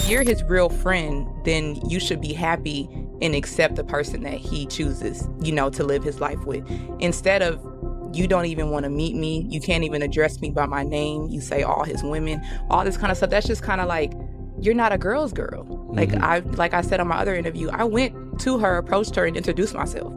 you're his real friend, then you should be happy and accept the person that he chooses, to live his life with. Instead of, you don't even want to meet me, you can't even address me by my name, you say all his women, all this kind of stuff. That's just kind of like, you're not a girl's girl. Like I said on my other interview, I went to her, approached her, and introduced myself.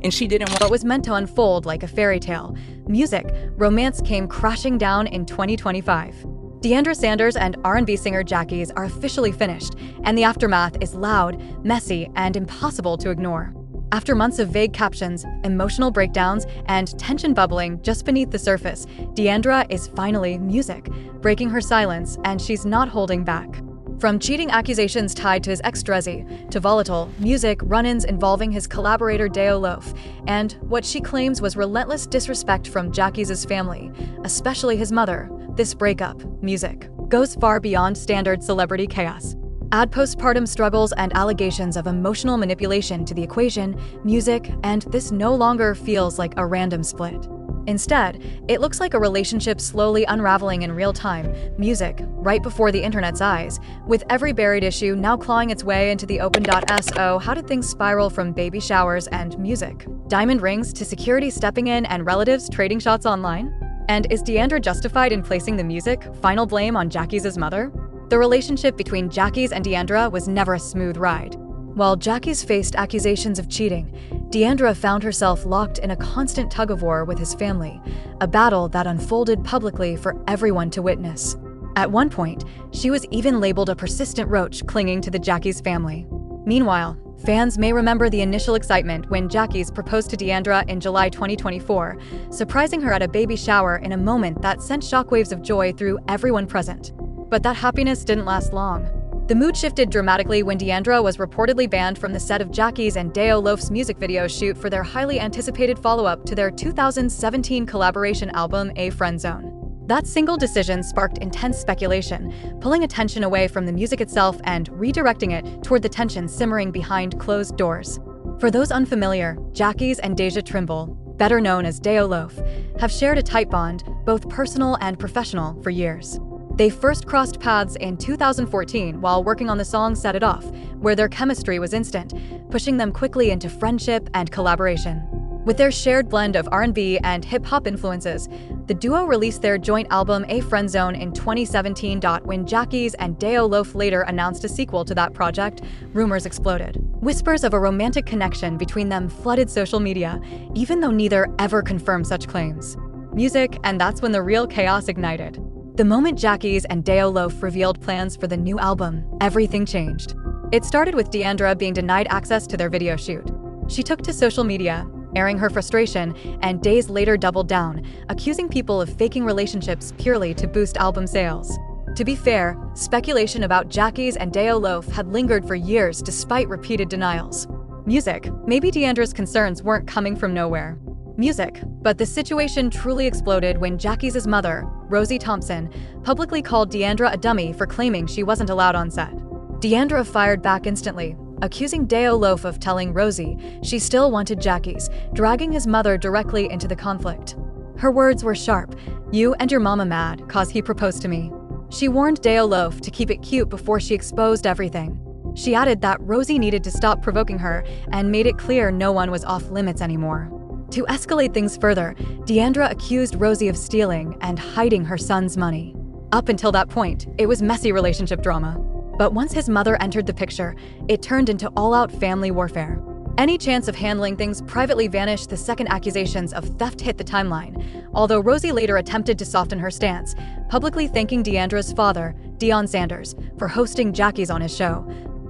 And she didn't want. What was meant to unfold like a fairy tale, music, romance came crashing down in 2025. Deiondra Sanders and R&B singer Jacquees are officially finished, and the aftermath is loud, messy, and impossible to ignore. After months of vague captions, emotional breakdowns, and tension bubbling just beneath the surface, Deiondra is finally music, breaking her silence, and she's not holding back. From cheating accusations tied to his ex Drizzy, to volatile, music run-ins involving his collaborator Deo Loaf, and what she claims was relentless disrespect from Jacquees' family, especially his mother, this breakup, music, goes far beyond standard celebrity chaos. Add postpartum struggles and allegations of emotional manipulation to the equation, music, and this no longer feels like a random split. Instead, it looks like a relationship slowly unraveling in real time, music, right before the internet's eyes, with every buried issue now clawing its way into the open.so. How did things spiral from baby showers and music, diamond rings to security stepping in and relatives trading shots online? And is Deiondra justified in placing the music, final blame on Jacquees' mother? The relationship between Jacquees and Deiondra was never a smooth ride. While Jacquees faced accusations of cheating, Deiondra found herself locked in a constant tug-of-war with his family, a battle that unfolded publicly for everyone to witness. At one point, she was even labeled a persistent roach clinging to the Jacquees family. Meanwhile, fans may remember the initial excitement when Jacquees proposed to Deiondra in July 2024, surprising her at a baby shower in a moment that sent shockwaves of joy through everyone present. But that happiness didn't last long. The mood shifted dramatically when Deiondra was reportedly banned from the set of Jacquees and Deo Loaf's music video shoot for their highly anticipated follow-up to their 2017 collaboration album, A Friend Zone. That single decision sparked intense speculation, pulling attention away from the music itself and redirecting it toward the tension simmering behind closed doors. For those unfamiliar, Jacquees and Deja Trimble, better known as Deo Loaf, have shared a tight bond, both personal and professional, for years. They first crossed paths in 2014 while working on the song Set It Off, where their chemistry was instant, pushing them quickly into friendship and collaboration. With their shared blend of R&B and hip-hop influences, the duo released their joint album A Friend Zone in 2017. When Jacquees and Deo Loaf later announced a sequel to that project, rumors exploded. Whispers of a romantic connection between them flooded social media, even though neither ever confirmed such claims. Music, and that's when the real chaos ignited. The moment Jacquees and Deo Loaf revealed plans for the new album, everything changed. It started with Deiondra being denied access to their video shoot. She took to social media, airing her frustration, and days later doubled down, accusing people of faking relationships purely to boost album sales. To be fair, speculation about Jacquees and Deo Loaf had lingered for years despite repeated denials. Music, maybe Deiondra's concerns weren't coming from nowhere. Music, but the situation truly exploded when Jacquees' mother, Rosie Thompson, publicly called Deiondra a dummy for claiming she wasn't allowed on set. Deiondra fired back instantly, accusing Deo Loaf of telling Rosie she still wanted Jacquees, dragging his mother directly into the conflict. Her words were sharp, "You and your mama mad, 'cause he proposed to me." She warned Deo Loaf to keep it cute before she exposed everything. She added that Rosie needed to stop provoking her and made it clear no one was off limits anymore. To escalate things further, Deiondra accused Rosie of stealing and hiding her son's money. Up until that point, it was messy relationship drama. But once his mother entered the picture, it turned into all-out family warfare. Any chance of handling things privately vanished the second accusations of theft hit the timeline, although Rosie later attempted to soften her stance, publicly thanking Deiondra's father, Deiondra Sanders, for hosting Jacquees on his show.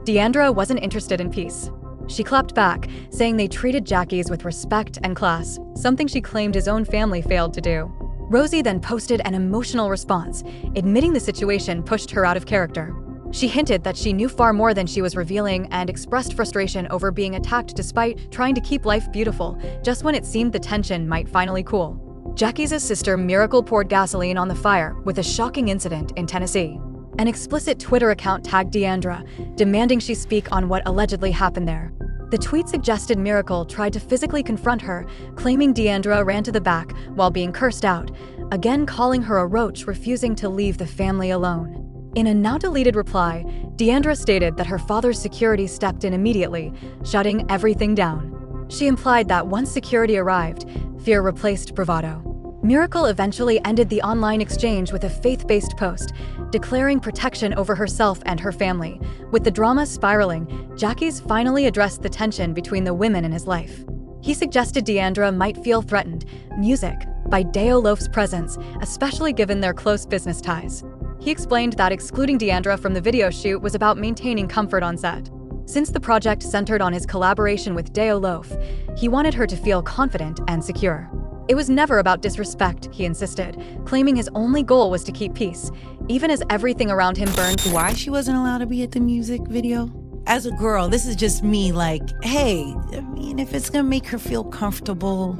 Deiondra wasn't interested in peace. She clapped back, saying they treated Jacquees with respect and class, something she claimed his own family failed to do. Rosie then posted an emotional response, admitting the situation pushed her out of character. She hinted that she knew far more than she was revealing and expressed frustration over being attacked despite trying to keep life beautiful, just when it seemed the tension might finally cool. Jacquees' sister Miracle poured gasoline on the fire with a shocking incident in Tennessee. An explicit Twitter account tagged Deiondra, demanding she speak on what allegedly happened there. The tweet suggested Miracle tried to physically confront her, claiming Deiondra ran to the back while being cursed out, again calling her a roach refusing to leave the family alone. In a now-deleted reply, Deiondra stated that her father's security stepped in immediately, shutting everything down. She implied that once security arrived, fear replaced bravado. Miracle eventually ended the online exchange with a faith-based post, declaring protection over herself and her family. With the drama spiraling, Jacquees finally addressed the tension between the women in his life. He suggested Deiondra might feel threatened, music, by Deioloaf's presence, especially given their close business ties. He explained that excluding Deiondra from the video shoot was about maintaining comfort on set. Since the project centered on his collaboration with Deioloaf, he wanted her to feel confident and secure. It was never about disrespect, he insisted, claiming his only goal was to keep peace, even as everything around him burned. Why she wasn't allowed to be at the music video? As a girl, this is just me like, hey, I mean, if it's gonna make her feel comfortable.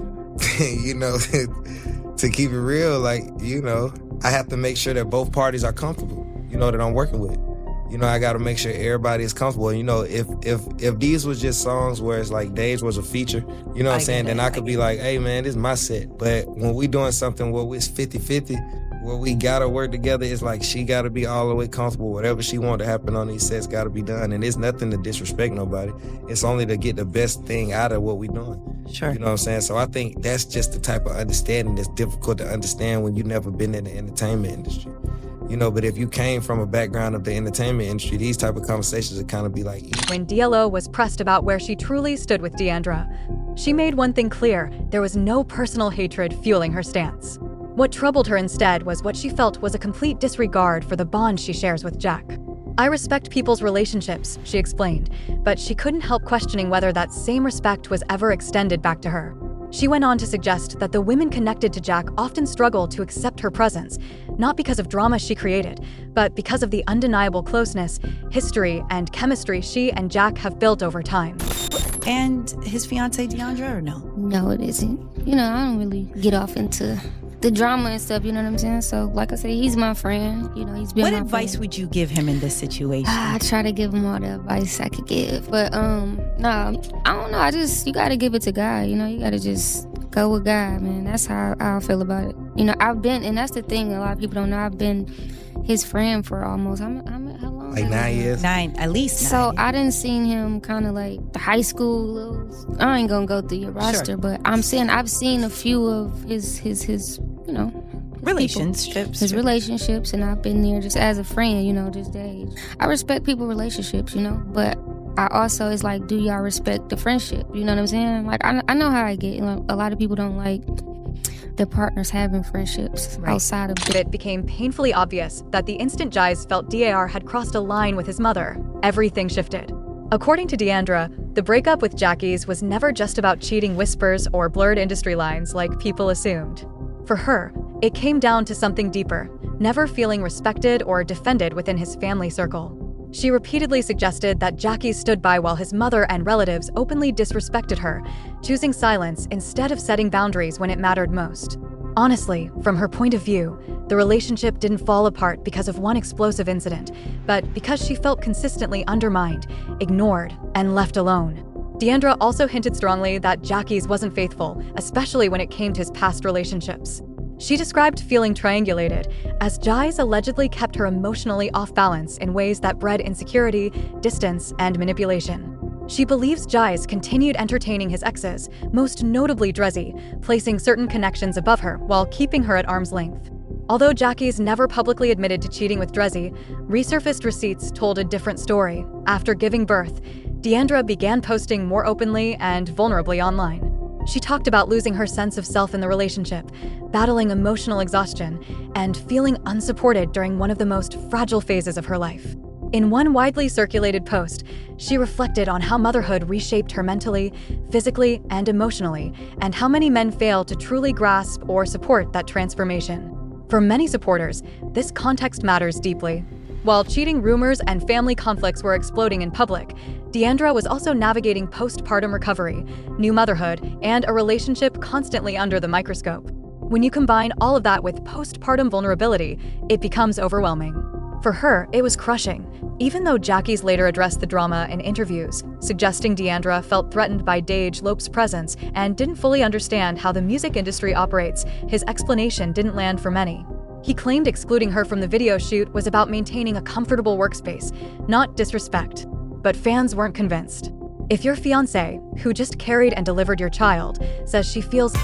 You know, to keep it real, like, you know, I have to make sure that both parties are comfortable, you know, that I'm working with. You know, I got to make sure everybody is comfortable. You know, if these was just songs where it's like Dave's was a feature, you know what I'm saying, then I could be like, hey, man, this is my set. But when we doing something where it's 50-50, where we got to work together, it's like she got to be all the way comfortable. Whatever she want to happen on these sets got to be done. And it's nothing to disrespect nobody. It's only to get the best thing out of what we doing. Sure. You know what I'm saying? So I think that's just the type of understanding that's difficult to understand when you've never been in the entertainment industry. You know, but if you came from a background of the entertainment industry, these type of conversations would kind of be like... When DLO was pressed about where she truly stood with Deiondra, she made one thing clear: there was no personal hatred fueling her stance. What troubled her instead was what she felt was a complete disregard for the bond she shares with Jack. I respect people's relationships, she explained, but she couldn't help questioning whether that same respect was ever extended back to her. She went on to suggest that the women connected to Jack often struggle to accept her presence, not because of drama she created, but because of the undeniable closeness, history, and chemistry she and Jack have built over time. And his fiancée Deiondra, or no? No, it isn't. You know, I don't really get off into the drama and stuff, you know what I'm saying? So, like I said, he's my friend. You know, he's been What my advice friend. would you give him in this situation? I try to give him all the advice I could give. But, no, I don't know. You gotta give it to God, you know? You gotta just go with God, man. That's how I feel about it. You know, and that's the thing a lot of people don't know, I've been his friend for almost, how long? Like 9 years? At least 9. So I didn't seen him kind of like the high school. I ain't gonna go through your roster, Sure. but I've seen a few of his you know, his relationships. his relationships, and I've been there just as a friend, you know, just that age. I respect people's relationships, you know, but I also, it's like, do y'all respect the friendship? You know what I'm saying? Like, I know how I get. You know, a lot of people don't like their partners having friendships outside of It became painfully obvious that the instant Jacquees felt DAR had crossed a line with his mother, everything shifted. According to Deiondra, the breakup with Jacquees was never just about cheating whispers or blurred industry lines like people assumed. For her, it came down to something deeper, never feeling respected or defended within his family circle. She repeatedly suggested that Jacquees stood by while his mother and relatives openly disrespected her, choosing silence instead of setting boundaries when it mattered most. Honestly, from her point of view, the relationship didn't fall apart because of one explosive incident, but because she felt consistently undermined, ignored, and left alone. Deiondra also hinted strongly that Jacquees wasn't faithful, especially when it came to his past relationships. She described feeling triangulated, as Jacquees allegedly kept her emotionally off balance in ways that bred insecurity, distance, and manipulation. She believes Jacquees continued entertaining his exes, most notably Dreszy, placing certain connections above her while keeping her at arm's length. Although Jacquees never publicly admitted to cheating with Dreszy, resurfaced receipts told a different story. After giving birth, Deiondra began posting more openly and vulnerably online. She talked about losing her sense of self in the relationship, battling emotional exhaustion, and feeling unsupported during one of the most fragile phases of her life. In one widely circulated post, she reflected on how motherhood reshaped her mentally, physically, and emotionally, and how many men fail to truly grasp or support that transformation. For many supporters, this context matters deeply. While cheating rumors and family conflicts were exploding in public, Deiondra was also navigating postpartum recovery, new motherhood, and a relationship constantly under the microscope. When you combine all of that with postpartum vulnerability, it becomes overwhelming. For her, it was crushing, even though Jacquees later addressed the drama in interviews, suggesting Deiondra felt threatened by Deioloaf's presence and didn't fully understand how the music industry operates. His explanation didn't land for many. He claimed excluding her from the video shoot was about maintaining a comfortable workspace, not disrespect. But fans weren't convinced. If your fiancé, who just carried and delivered your child, says she feels